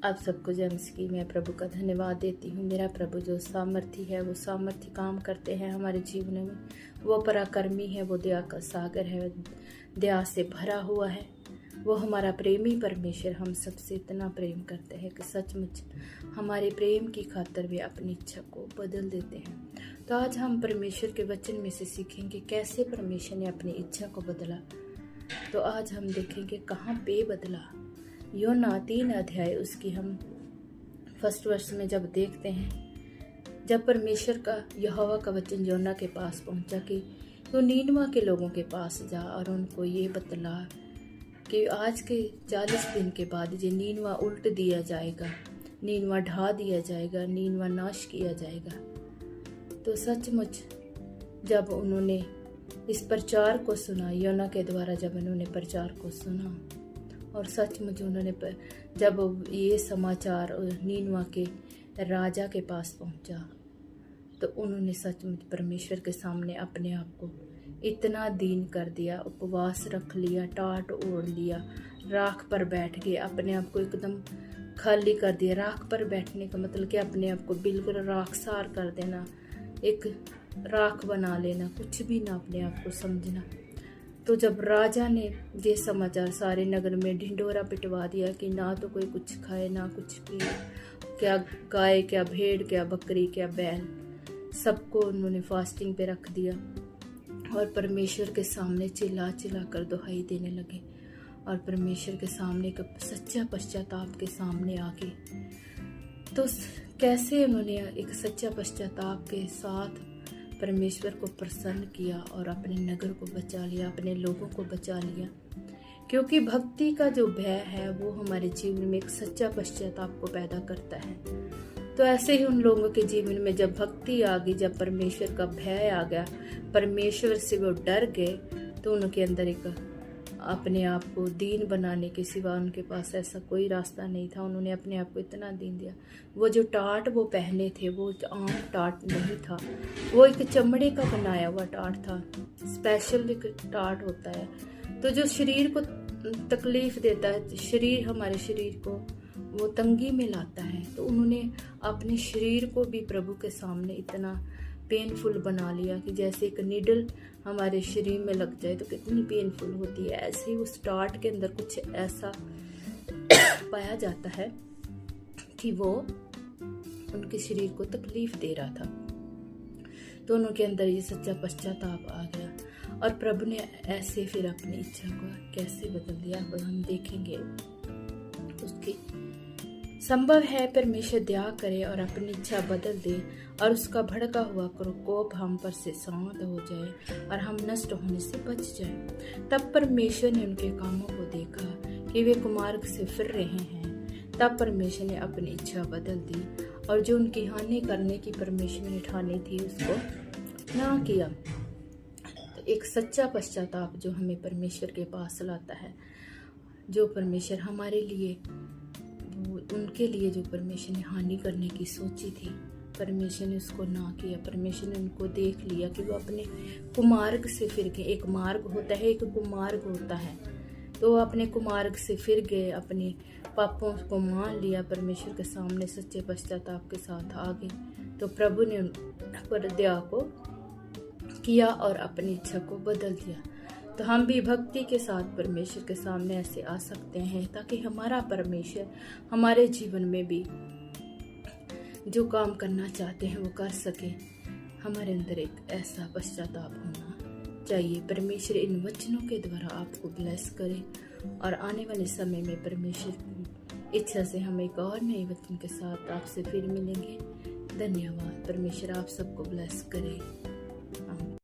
आप सबको जम्स की मैं प्रभु का धन्यवाद देती हूँ। मेरा प्रभु जो सामर्थी है, वो सामर्थी काम करते हैं हमारे जीवन में। वो पराक्रमी है, वो दया का सागर है, दया से भरा हुआ है। वो हमारा प्रेमी परमेश्वर हम सबसे इतना प्रेम करते हैं कि सचमुच हमारे प्रेम की खातिर वे अपनी इच्छा को बदल देते हैं। तो आज हम परमेश्वर के वचन में से सीखेंगे कैसे परमेश्वर ने अपनी इच्छा को बदला। तो आज हम देखेंगे कहाँ पे बदला। योना 3 अध्याय उसकी हम फर्स्ट वर्ष में जब देखते हैं, जब परमेश्वर का यहोवा का वचन योना के पास पहुंचा कि तो नीनवा के लोगों के पास जा और उनको ये बतला कि आज के 40 दिन के बाद ये नीनवा उल्ट दिया जाएगा, नीनवा ढा दिया जाएगा, नीनवा नाश किया जाएगा। तो सचमुच जब उन्होंने इस प्रचार को सुना, योना के द्वारा जब उन्होंने प्रचार को सुना और सचमुच उन्होंने जब ये समाचार नीनवा के राजा के पास पहुंचा तो उन्होंने सचमुच परमेश्वर के सामने अपने आप को इतना दीन कर दिया, उपवास रख लिया, टाट ओढ़ लिया, राख पर बैठ गए, अपने आप को एकदम खाली कर दिया। राख पर बैठने का मतलब कि अपने आप को बिल्कुल राखसार कर देना, एक राख बना लेना, कुछ भी ना अपने आप को समझना। तो जब राजा ने ये समाचार सारे नगर में ढिंढोरा पिटवा दिया कि ना तो कोई कुछ खाए ना कुछ पिए, क्या गाय, क्या भेड़, क्या बकरी, क्या बैल, सबको उन्होंने फास्टिंग पे रख दिया और परमेश्वर के सामने चिल्ला चिल्ला कर दुहाई देने लगे और परमेश्वर के सामने का सच्चा पश्चाताप के सामने आके तो कैसे उन्होंने एक सच्चा पश्चाताप के साथ परमेश्वर को प्रसन्न किया और अपने नगर को बचा लिया, अपने लोगों को बचा लिया। क्योंकि भक्ति का जो भय है वो हमारे जीवन में एक सच्चा पश्चाताप को पैदा करता है। तो ऐसे ही उन लोगों के जीवन में जब भक्ति आ गई, जब परमेश्वर का भय आ गया, परमेश्वर से वो डर गए, तो उनके अंदर एक अपने आप को दीन बनाने के सिवा उनके पास ऐसा कोई रास्ता नहीं था। उन्होंने अपने आप को इतना दीन दिया। वो जो टाट वो पहने थे वो आम टाट नहीं था, वो एक चमड़े का बनाया हुआ टाट था, स्पेशल एक टाट होता है। तो जो शरीर को तकलीफ देता है, शरीर हमारे शरीर को वो तंगी में लाता है, तो उन्होंने अपने शरीर को भी प्रभु के सामने इतना पेनफुल बना लिया कि जैसे एक नीडल हमारे शरीर में लग जाए तो कितनी पेनफुल होती है, ऐसे ही उस टाट के अंदर कुछ ऐसा पाया जाता है कि वो उनके शरीर को तकलीफ दे रहा था। तो उनके अंदर ये सच्चा पश्चाताप आ गया और प्रभु ने ऐसे फिर अपनी इच्छा को कैसे बदल दिया, अब हम देखेंगे। उसकी संभव है परमेश्वर दया करे और अपनी इच्छा बदल दे और उसका भड़का हुआ कोप हम पर से शांत हो जाए और हम नष्ट होने से बच जाए। तब परमेश्वर ने उनके कामों को देखा कि वे कुमार्ग से फिर रहे हैं। तब परमेश्वर ने अपनी इच्छा बदल दी और जो उनकी हानि करने की परमेश्वर ने ठानी थी उसको ना किया। तो एक सच्चा पश्चाताप जो हमें परमेश्वर के पास लाता है, जो परमेश्वर हमारे लिए, उनके लिए जो परमेश्वर ने हानि करने की सोची थी, परमेश्वर ने उसको ना किया। परमेश्वर ने उनको देख लिया कि वो अपने कुमार्ग से फिर गए। एक मार्ग होता है, एक कुमार्ग होता है, तो वो अपने कुमार्ग से फिर गए, अपने पापों को मान लिया, परमेश्वर के सामने सच्चे पश्चाताप के साथ आ गए। तो प्रभु ने उन पर दया को किया और अपनी इच्छा को बदल दिया। तो हम भी भक्ति के साथ परमेश्वर के सामने ऐसे आ सकते हैं ताकि हमारा परमेश्वर हमारे जीवन में भी जो काम करना चाहते हैं वो कर सके। हमारे अंदर एक ऐसा पश्चाताप होना चाहिए। परमेश्वर इन वचनों के द्वारा आपको ब्लेस करे और आने वाले समय में परमेश्वर की इच्छा से हम एक और नए वचन के साथ आपसे फिर मिलेंगे। धन्यवाद। परमेश्वर आप सबको ब्लेस करे।